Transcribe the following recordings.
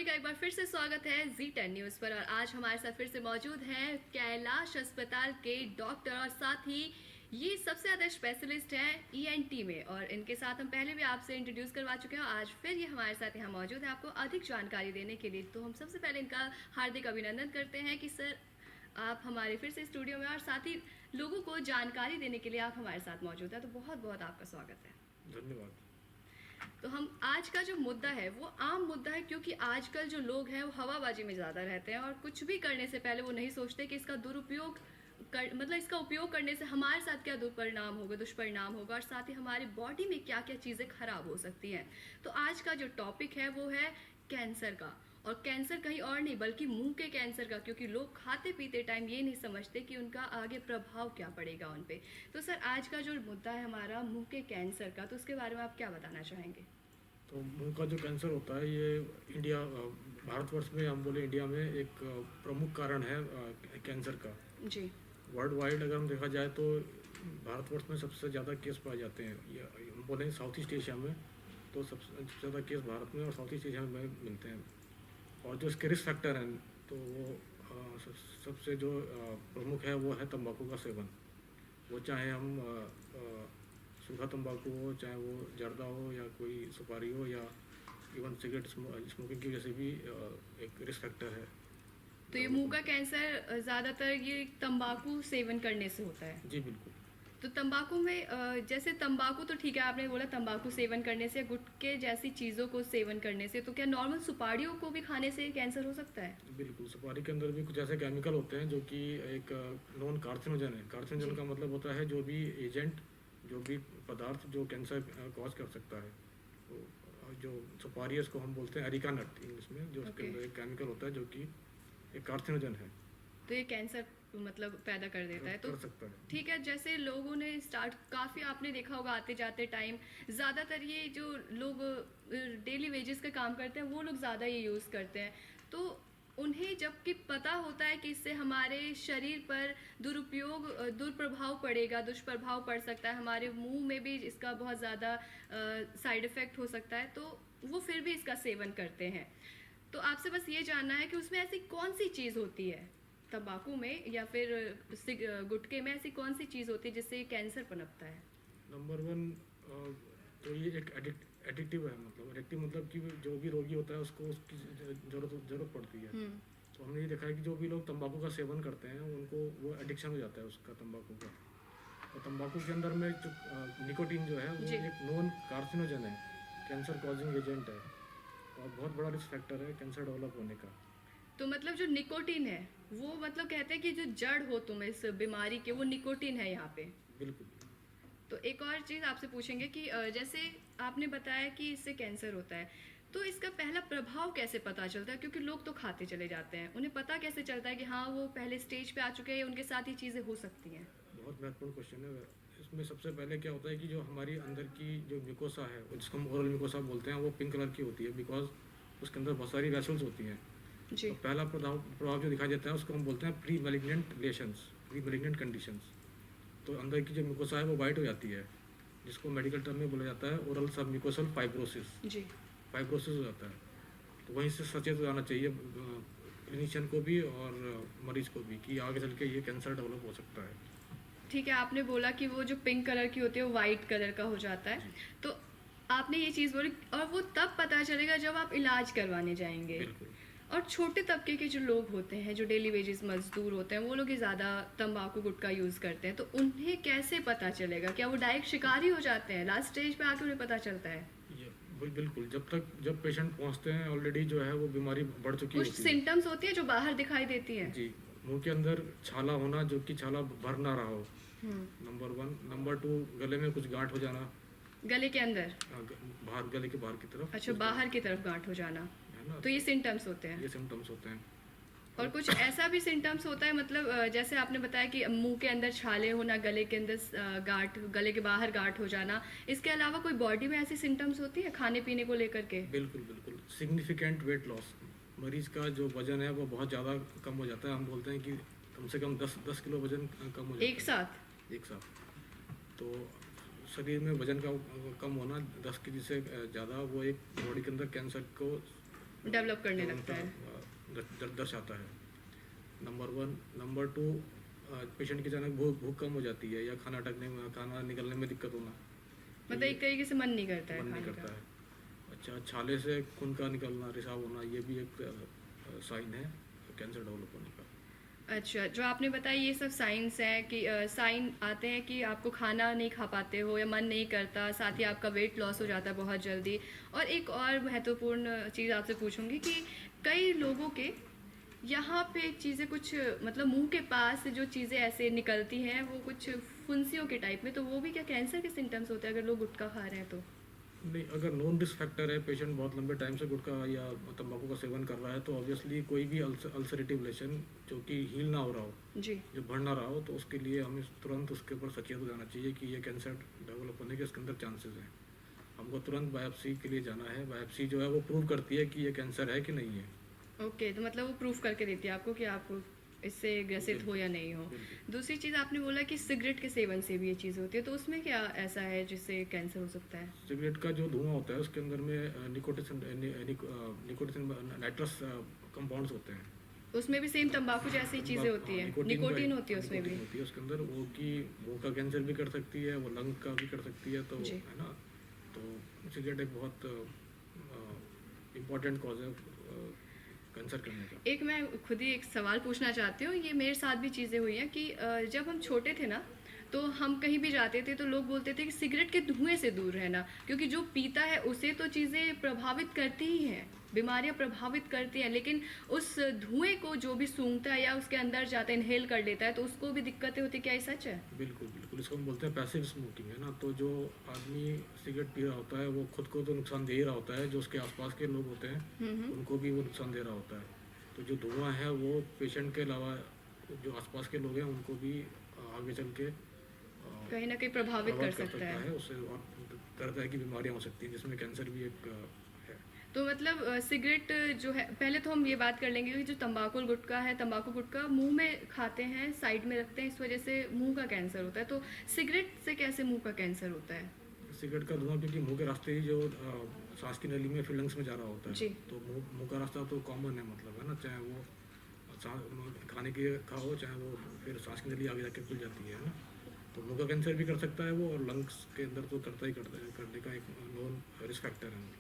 सभी का एक बार फिर से स्वागत है Z10 न्यूज पर। और आज हमारे साथ फिर से मौजूद हैं कैलाश अस्पताल के डॉक्टर और साथ ही ये सबसे ज्यादा स्पेशलिस्ट हैं ENT में, और इनके साथ हम पहले भी आपसे इंट्रोड्यूस करवा चुके हैं। आज फिर ये हमारे साथ यहाँ मौजूद है आपको अधिक जानकारी देने के लिए। तो हम सबसे पहले इनका हार्दिक अभिनंदन करते हैं कि सर आप हमारे फिर से स्टूडियो में और साथ ही लोगों को जानकारी देने के लिए आप हमारे साथ मौजूद है। तो बहुत बहुत आपका स्वागत है। धन्यवाद। तो हम आज का जो मुद्दा है वो आम मुद्दा है, क्योंकि आजकल जो लोग हैं वो हवाबाजी में ज़्यादा रहते हैं और कुछ भी करने से पहले वो नहीं सोचते कि इसका दुरुपयोग मतलब इसका उपयोग करने से हमारे साथ क्या दुष्परिणाम होगा और साथ ही हमारी बॉडी में क्या क्या चीज़ें खराब हो सकती हैं। तो आज का जो टॉपिक है वो है कैंसर का, और कैंसर कहीं और नहीं बल्कि मुंह के कैंसर का, क्योंकि लोग खाते पीते टाइम ये नहीं समझते कि उनका आगे प्रभाव क्या पड़ेगा उन पे। तो सर आज का जो मुद्दा है हमारा मुंह के कैंसर का, तो उसके बारे में आप क्या बताना चाहेंगे? तो मुंह का जो कैंसर होता है ये भारतवर्ष में, हम बोले इंडिया में एक प्रमुख कारण है कैंसर का। जी। वर्ल्ड वाइड अगर हम देखा जाए तो भारतवर्ष में सबसे ज़्यादा केस पाए जाते हैं, या हम बोले साउथ ईस्ट एशिया में तो सबसे ज़्यादा केस भारत में और साउथ ईस्ट एशिया में मिलते हैं। और जो इसके रिस्क फैक्टर हैं तो वो सबसे जो प्रमुख है वो है तंबाकू का सेवन। वो चाहे हम सूखा तंबाकू हो, चाहे वो जर्दा हो या कोई सुपारी हो, या इवन सिगरेट स्मोकिंग की वजह से भी एक रिस्क फैक्टर है। तो ये मुंह का कैंसर ज़्यादातर ये तंबाकू सेवन करने से होता है? जी बिल्कुल। तो तंबाकू में जैसे तंबाकू तो ठीक है, आपने बोला तंबाकू सेवन करने से, गुटखे जैसी चीज़ों को सेवन करने से, तो क्या नॉर्मल सुपारियों को भी खाने से कैंसर हो सकता है? बिल्कुल, सुपारी के अंदर भी कुछ ऐसे केमिकल होते हैं जो कि एक नॉन कार्सिनोजन है। कार्सिनोजन का मतलब होता है जो भी एजेंट, जो भी पदार्थ जो कैंसर कॉज कर सकता है। तो जो सुपारी है उसको हम बोलते हैं अरिका नट इंग्लिश में, जो उसके अंदर एक केमिकल होता है जो कि एक कार्सिनोजन है। तो ये कैंसर मतलब पैदा कर देता है। तो कर सकता है। ठीक है, जैसे लोगों ने स्टार्ट काफ़ी आपने देखा होगा आते जाते टाइम ज़्यादातर ये जो लोग डेली वेजेस का काम करते हैं वो लोग ज़्यादा ये यूज़ करते हैं। तो उन्हें जबकि पता होता है कि इससे हमारे शरीर पर दुष्प्रभाव पड़ सकता है, हमारे मुंह में भी इसका बहुत ज़्यादा साइड इफ़ेक्ट हो सकता है, तो वो फिर भी इसका सेवन करते हैं। तो आपसे बस ये जानना है कि उसमें ऐसी कौन सी चीज़ होती है तंबाकू में या फिर गुटखे में, ऐसी कौन सी चीज़ होती है जिससे कैंसर पनपता है? नंबर 1 तो ये एक एडिक्टिव है। मतलब एडिक्टिव मतलब कि जो भी रोगी होता है उसको उसकी ज़रूरत पड़ती है। तो हमने ये देखा है कि जो भी लोग तंबाकू का सेवन करते हैं उनको वो एडिक्शन हो जाता है उसका, तंबाकू का। और तंबाकू के अंदर में जो निकोटीन जो है वो एक नॉन कार्सिनोजन है, कैंसर कॉजिंग एजेंट है और बहुत बड़ा रिस्क फैक्टर है कैंसर डेवलप होने का। तो मतलब जो निकोटीन है वो मतलब कहते हैं कि जो जड़ हो तुम इस बीमारी के, वो निकोटीन है यहाँ पे। बिल्कुल। तो एक और चीज़ आपसे पूछेंगे कि जैसे आपने बताया कि इससे कैंसर होता है, तो इसका पहला प्रभाव कैसे पता चलता है? क्योंकि लोग तो खाते चले जाते हैं, उन्हें पता कैसे चलता है कि हाँ वो पहले स्टेज पे आ चुके हैं, उनके साथ ही चीज़ें हो सकती हैं? बहुत महत्वपूर्ण क्वेश्चन है। इसमें सबसे पहले क्या होता है कि जो हमारी अंदर की जो म्यूकोसा है, जिसको हम ओरल म्यूकोसा बोलते हैं, वो पिंक कलर की होती है बिकॉज उसके अंदर बहुत सारी वेसल्स होती हैं। जी। तो पहला प्रभाव जो दिखाई देता है उसको हम बोलते हैं pre malignant lesions, pre malignant conditions. तो अंदर की जो म्यूकोसा है वो वाइट हो जाती है, जिसको मेडिकल टर्म में बोला जाता है ओरल सब म्यूकोसल फाइब्रोसिस। जी। फाइब्रोसिस हो जाता है। तो वहीं से सचेत हो जाना चाहिए क्लिनिशियन को भी और मरीज को भी कि आगे चल के ये कैंसर डेवलप हो सकता है। ठीक है, आपने बोला कि वो जो पिंक कलर की होती है वो वाइट कलर का हो जाता है, तो आपने ये चीज़ बोली, और वो तब पता चलेगा जब आप इलाज करवाने जाएंगे। बिल्कुल। और छोटे तबके के जो लोग होते हैं, जो डेली वेजेस मजदूर होते हैं, वो लोग ही ज़्यादा तंबाकू गुटखा यूज़ करते हैं, तो उन्हें कैसे पता चलेगा? क्या वो डायरेक्ट शिकारी हो जाते हैं? लास्ट स्टेज पे आके उन्हें पता चलता है? बिल्कुल, जब पेशेंट पहुंचते हैं ऑलरेडी जो है वो बीमारी बढ़ चुकी होती है। कुछ सिम्टम्स होती है जो बाहर दिखाई देती है? जी, मुंह के अंदर छाला होना, जो कि छाला भर ना रहा हो, नंबर 1। नंबर 2, गले में कुछ गांठ हो जाना। गले के अंदर? बाहर, गले के बाहर की तरफ। अच्छा, बाहर की तरफ गांठ हो जाना, है ना? तो ये सिम्टम्स होते हैं? ये सिम्टम्स होते हैं। और कुछ ऐसा भी सिम्टम्स होता है, मतलब जैसे आपने बताया कि मुंह के अंदर छाले होना, गले के अंदर गांठ, गले के बाहर गांठ हो जाना, इसके अलावा कोई बॉडी में ऐसी सिम्टम्स होती है खाने पीने को लेकर के? बिल्कुल बिल्कुल। सिग्निफिकेंट वेट लॉस, मरीज का जो वजन है वो बहुत ज़्यादा कम हो जाता है। हम बोलते हैं कि कम से कम 10 किलो वजन कम हो जाता है एक साथ। तो शरीर में वजन का कम होना 10 केजी से ज़्यादा, वो एक बॉडी के अंदर कैंसर को डेवलप करने जो लगता उनका है। दर्शाता है। नंबर 1। नंबर 2, पेशेंट की अचानक भूख कम हो जाती है, या खाना निकलने में दिक्कत होना, तो मतलब ये एक तरीके से मन नहीं करता है मन नहीं खाने करता का। है। अच्छा, छाले से खून का निकलना, रिसाव होना, ये भी एक साइन है कैंसर डेवलप होने का। अच्छा, जो आपने बताया ये सब साइंस हैं कि साइन आते हैं कि आपको खाना नहीं खा पाते हो या मन नहीं करता, साथ ही आपका वेट लॉस हो जाता है बहुत जल्दी। और एक और महत्वपूर्ण चीज़ आपसे पूछूंगी कि कई लोगों के यहाँ पे चीज़ें कुछ मतलब मुंह के पास से जो चीज़ें ऐसे निकलती हैं वो कुछ फुंसियों के टाइप में, तो वो भी क्या कैंसर के सिम्टम्स होते हैं अगर लोग गुटखा खा रहे हैं तो? नहीं, अगर नॉन रिस्क फैक्टर है, पेशेंट बहुत लंबे टाइम से गुटखा या तंबाकू का सेवन कर रहा है, तो ऑब्वियसली कोई भी अल्सरेटिव लेशन जो कि हील ना हो रहा हो, जी। जो बढ़ ना रहा हो, तो उसके लिए हमें तुरंत उसके ऊपर सचेत हो जाना चाहिए कि ये कैंसर डेवलप होने के इसके अंदर चांसेस हैं। हमको तुरंत बायोप्सी के लिए जाना है। बायोप्सी जो है वो प्रूव करती है कि ये कैंसर है कि नहीं है। ओके, तो मतलब वो प्रूफ करके देती है आपको कि आप इससे ग्रसित हो या नहीं हो। बिल्कुल। दूसरी चीज़ आपने बोला कि सिगरेट के सेवन से भी ये चीज़ होती है, तो उसमें क्या ऐसा है जिससे कैंसर हो सकता है? सिगरेट का जो धुआं होता है उसके अंदर में निकोटिन नाइट्रस कंपाउंड्स होते हैं। उसमें भी सेम तंबाकू जैसी चीज़ें होती है, निकोटीन होती है उसमें भी? होती है उसके अंदर, वो कि मुंह का कैंसर भी कर सकती है, वो लंग का भी कर सकती है, तो जी। है ना। तो सिगरेट एक बहुत इम्पोर्टेंट कॉज है कैंसर करने का। एक मैं खुद ही एक सवाल पूछना चाहती हूँ, ये मेरे साथ भी चीज़ें हुई हैं कि जब हम छोटे थे ना, तो हम कहीं भी जाते थे तो लोग बोलते थे कि सिगरेट के धुएं से दूर रहना, क्योंकि जो पीता है उसे तो चीज़ें प्रभावित करती ही हैं, बीमारियां प्रभावित करती हैं, लेकिन उस धुएं को जो भी सूंघता है या उसके अंदर जाता है, इनहेल कर लेता है, तो उसको भी दिक्कतें होती। क्या ये सच है? बिल्कुल बिल्कुल, इसको हम बोलते हैं पैसिव स्मोकिंग, है ना। तो जो आदमी सिगरेट पी रहा होता है वो खुद को तो नुकसान दे ही रहा होता है, जो उसके आसपास के लोग होते हैं उनको भी वो नुकसान दे रहा होता है। तो जो धुआं है वो पेशेंट के अलावा जो आसपास के लोग हैं उनको भी आगे चल के कहीं ना कहीं प्रभावित कर सकता है। उससे और तरह तरह की बीमारियां हो सकती हैं, जिसमें कैंसर भी एक है। तो मतलब सिगरेट जो है, पहले तो हम ये बात कर लेंगे कि जो तंबाकू गुटखा है, तंबाकू गुटखा मुंह में खाते हैं, साइड में रखते हैं, इस वजह से मुंह का कैंसर होता है। तो सिगरेट से कैसे मुंह का कैंसर होता है? सिगरेट का धुआं क्योंकि मुंह के रास्ते ही जो सांस की नली में फिर लंग्स में जा रहा होता है, जी। तो मुंह का रास्ता तो कॉमन है, मतलब है ना। चाहे वो खाने के खाओ, चाहे वो फिर सांस की नली आगे जाके खुल जाती है ना। तो मुंह का कैंसर भी कर सकता है वो, और लंग्स के अंदर तो करता ही करता है, करने का एक नॉन रिस्क फैक्टर है।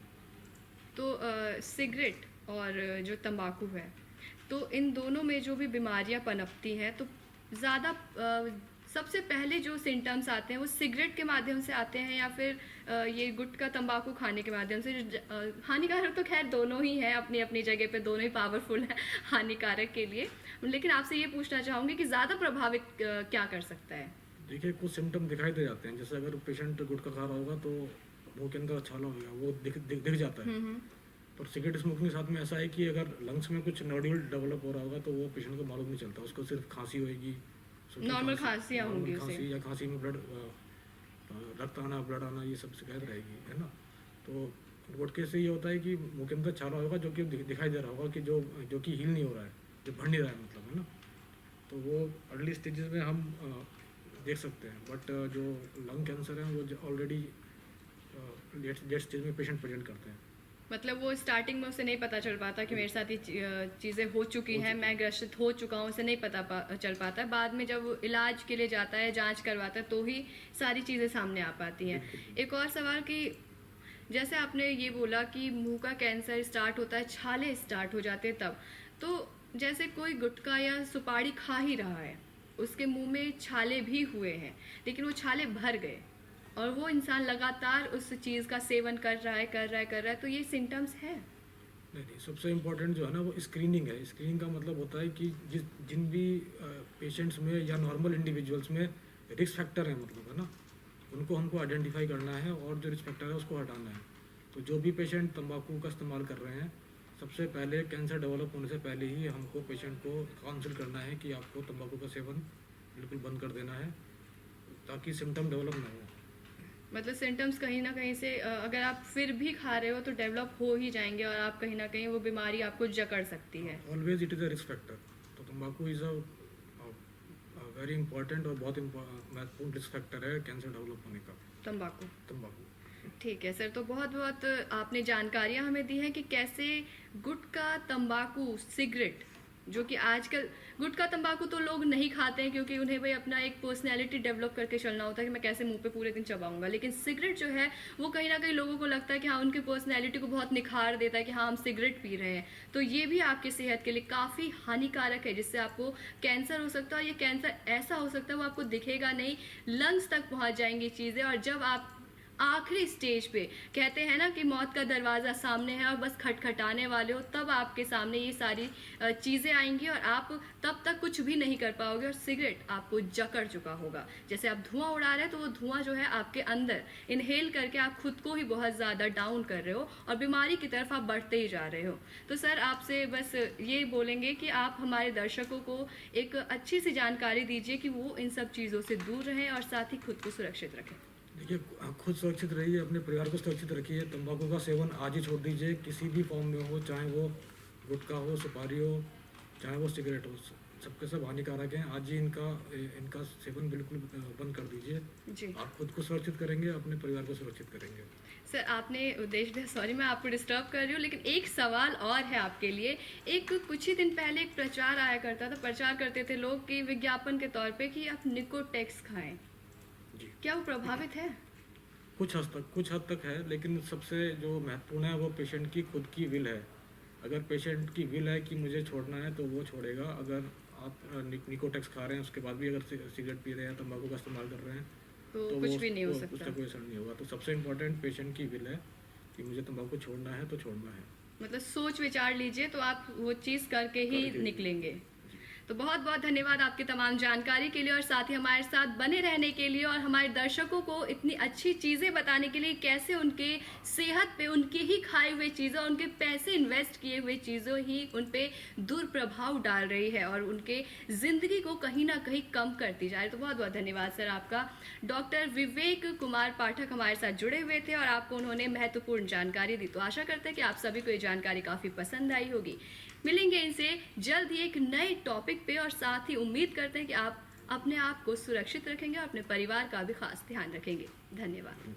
तो सिगरेट और जो तंबाकू है, तो इन दोनों में जो भी बीमारियां पनपती हैं, तो ज़्यादा सबसे पहले जो सिम्टम्स आते हैं वो सिगरेट के माध्यम से आते हैं या फिर ये गुटखा तंबाकू खाने के माध्यम से? हानिकारक तो खैर दोनों ही हैं, अपनी अपनी जगह पे दोनों ही पावरफुल हैं हानिकारक के लिए, लेकिन आपसे ये पूछना चाहूँगी कि ज़्यादा प्रभावित क्या कर सकता है? देखिए, कुछ सिम्टम दिखाई दे जाते हैं, जैसे अगर पेशेंट गुटखा खा रहा होगा तो मुंह के अंदर छाला होगा, वो दिख जाता है। पर सिगरेट स्मोकिंग के साथ में ऐसा है कि अगर लंग्स में कुछ नोड्यूल डेवलप हो रहा होगा तो वो पेशेंट को मालूम नहीं चलता, उसको सिर्फ खांसी होगी, नॉर्मल खांसियाँ होंगी उसे, खांसी, या खांसी में ब्लड रक्त आना, ब्लड आना, ये सब शिकायत रहेगी, है ना। तो गुटखे से ये होता है कि मुंह के अंदर छाला होगा जो कि दिखाई दे रहा होगा कि जो कि हील नहीं हो रहा है, जो बढ़ नहीं रहा है, मतलब, है ना। तो वो अर्ली स्टेजेस में हम देख सकते हैं। बट जो लंग कैंसर है वो ऑलरेडी लेट स्टेज में पेशेंट प्रेजेंट करते हैं। मतलब वो स्टार्टिंग में उसे नहीं पता चल पाता कि मेरे साथ ये चीज़ें हो चुकी हैं, मैं ग्रसित हो चुका हूँ, उसे नहीं चल पाता। बाद में जब वो इलाज के लिए जाता है, जांच करवाता है, तो ही सारी चीज़ें सामने आ पाती हैं। एक और सवाल कि जैसे आपने ये बोला कि मुंह का कैंसर स्टार्ट होता है, छाले स्टार्ट हो जाते हैं तब, तो जैसे कोई गुटखा या सुपारी खा ही रहा है, उसके मुंह में छाले भी हुए हैं, लेकिन वो छाले भर गए और वो इंसान लगातार उस चीज़ का सेवन कर रहा है, तो ये सिम्टम्स है? नहीं, सबसे इम्पोर्टेंट जो है ना वो स्क्रीनिंग है। स्क्रीनिंग का मतलब होता है कि जिन भी पेशेंट्स में या नॉर्मल इंडिविजुअल्स में रिस्क फैक्टर है, मतलब, है ना, उनको हमको आइडेंटिफाई करना है और जो रिस्क फैक्टर है उसको हटाना है। तो जो भी पेशेंट तंबाकू का इस्तेमाल कर रहे हैं, सबसे पहले कैंसर डेवलप होने से पहले ही हमको पेशेंट को काउंसिल करना है कि आपको तंबाकू का सेवन बिल्कुल बंद कर देना है, ताकि सिम्टम डेवलप ना हो। मतलब सिम्टम्स कहीं ना कहीं से अगर आप फिर भी खा रहे हो तो डेवलप हो ही जाएंगे और आप कहीं ना कहीं वो बीमारी आपको जकड़ सकती है। Always it is a risk factor. तो तंबाकू इज़ अ वेरी इंपॉर्टेंट और बहुत महत्वपूर्ण रिस्क फैक्टर है कैंसर डेवलप होने का। तंबाकू। तंबाकू ठीक है सर, तो बहुत बहुत आपने जानकारियां हमें दी हैं कि कैसे गुटखा, तंबाकू, सिगरेट, जो कि आजकल गुटखा तंबाकू तो लोग नहीं खाते हैं क्योंकि उन्हें भाई अपना एक पर्सनैलिटी डेवलप करके चलना होता है कि मैं कैसे मुंह पे पूरे दिन चबाऊंगा, लेकिन सिगरेट जो है वो कहीं ना कहीं लोगों को लगता है कि हाँ उनकी पर्सनैलिटी को बहुत निखार देता है कि हाँ हम सिगरेट पी रहे हैं, तो ये भी आपकी सेहत के लिए काफ़ी हानिकारक है, जिससे आपको कैंसर हो सकता है। ये कैंसर ऐसा हो सकता है वो आपको दिखेगा नहीं, लंग्स तक पहुंच जाएंगी चीज़ें, और जब आप आखिरी स्टेज पे, कहते हैं ना कि मौत का दरवाज़ा सामने है और बस खटखटाने वाले हो, तब आपके सामने ये सारी चीज़ें आएंगी और आप तब तक कुछ भी नहीं कर पाओगे और सिगरेट आपको जकड़ चुका होगा। जैसे आप धुआं उड़ा रहे हैं तो वो धुआं जो है आपके अंदर इनहेल करके आप खुद को ही बहुत ज़्यादा डाउन कर रहे हो और बीमारी की तरफ आप बढ़ते ही जा रहे हो। तो सर आपसे बस ये बोलेंगे कि आप हमारे दर्शकों को एक अच्छी सी जानकारी दीजिए कि वो इन सब चीज़ों से दूर रहें और साथ ही खुद को सुरक्षित रखें। देखिए, खुद सुरक्षित रहिए, अपने परिवार को सुरक्षित रखिए। तंबाकू का सेवन आज ही छोड़ दीजिए, किसी भी फॉर्म में हो, चाहे वो गुटखा हो, सुपारी हो, चाहे वो सिगरेट हो, सबके सब हानिकारक हैं। आज ही इनका सेवन बिल्कुल बंद कर दीजिए। जी आप खुद को सुरक्षित करेंगे, अपने परिवार को सुरक्षित करेंगे। सर, आपने उद्देश्य दिया, सॉरी मैं आपको डिस्टर्ब कर रही हूँ, लेकिन एक सवाल और है आपके लिए। एक कुछ ही दिन पहले एक प्रचार आया करता था, प्रचार करते थे लोग कि विज्ञापन के तौर पे कि आप निकोटेक्स खाएं, जी, क्या वो प्रभावित है? कुछ हद तक है, लेकिन सबसे जो महत्वपूर्ण है वो पेशेंट की खुद की विल है। अगर पेशेंट की विल है कि मुझे छोड़ना है तो वो छोड़ेगा। अगर आप निकोटेक्स खा रहे हैं, उसके बाद भी अगर सिगरेट पी रहे हैं, तंबाकू का इस्तेमाल कर रहे हैं, तो तो कुछ भी नहीं हो उसका सकता। कोई असर नहीं होगा। तो सबसे इम्पोर्टेंट पेशेंट की विल है कि मुझे तंबाकू छोड़ना है तो छोड़ना है। मतलब सोच विचार लीजिए तो आप वो चीज़ करके ही करके- निकलेंगे। तो बहुत बहुत धन्यवाद आपकी तमाम जानकारी के लिए और साथ ही हमारे साथ बने रहने के लिए और हमारे दर्शकों को इतनी अच्छी चीज़ें बताने के लिए, कैसे उनके सेहत पे उनकी ही खाई हुई चीज़ें, उनके पैसे इन्वेस्ट किए हुए चीज़ों ही उन पे दुष्प्रभाव डाल रही है और उनके ज़िंदगी को कहीं ना कहीं कम करती जा रही है। तो बहुत बहुत धन्यवाद सर आपका। डॉक्टर विवेक कुमार पाठक हमारे साथ जुड़े हुए थे और आपको उन्होंने महत्वपूर्ण जानकारी दी। तो आशा करते हैं कि आप सभी को ये जानकारी काफ़ी पसंद आई होगी। मिलेंगे इनसे जल्द ही एक नए टॉपिक पे और साथ ही उम्मीद करते हैं कि आप अपने आप को सुरक्षित रखेंगे और अपने परिवार का भी खास ध्यान रखेंगे। धन्यवाद।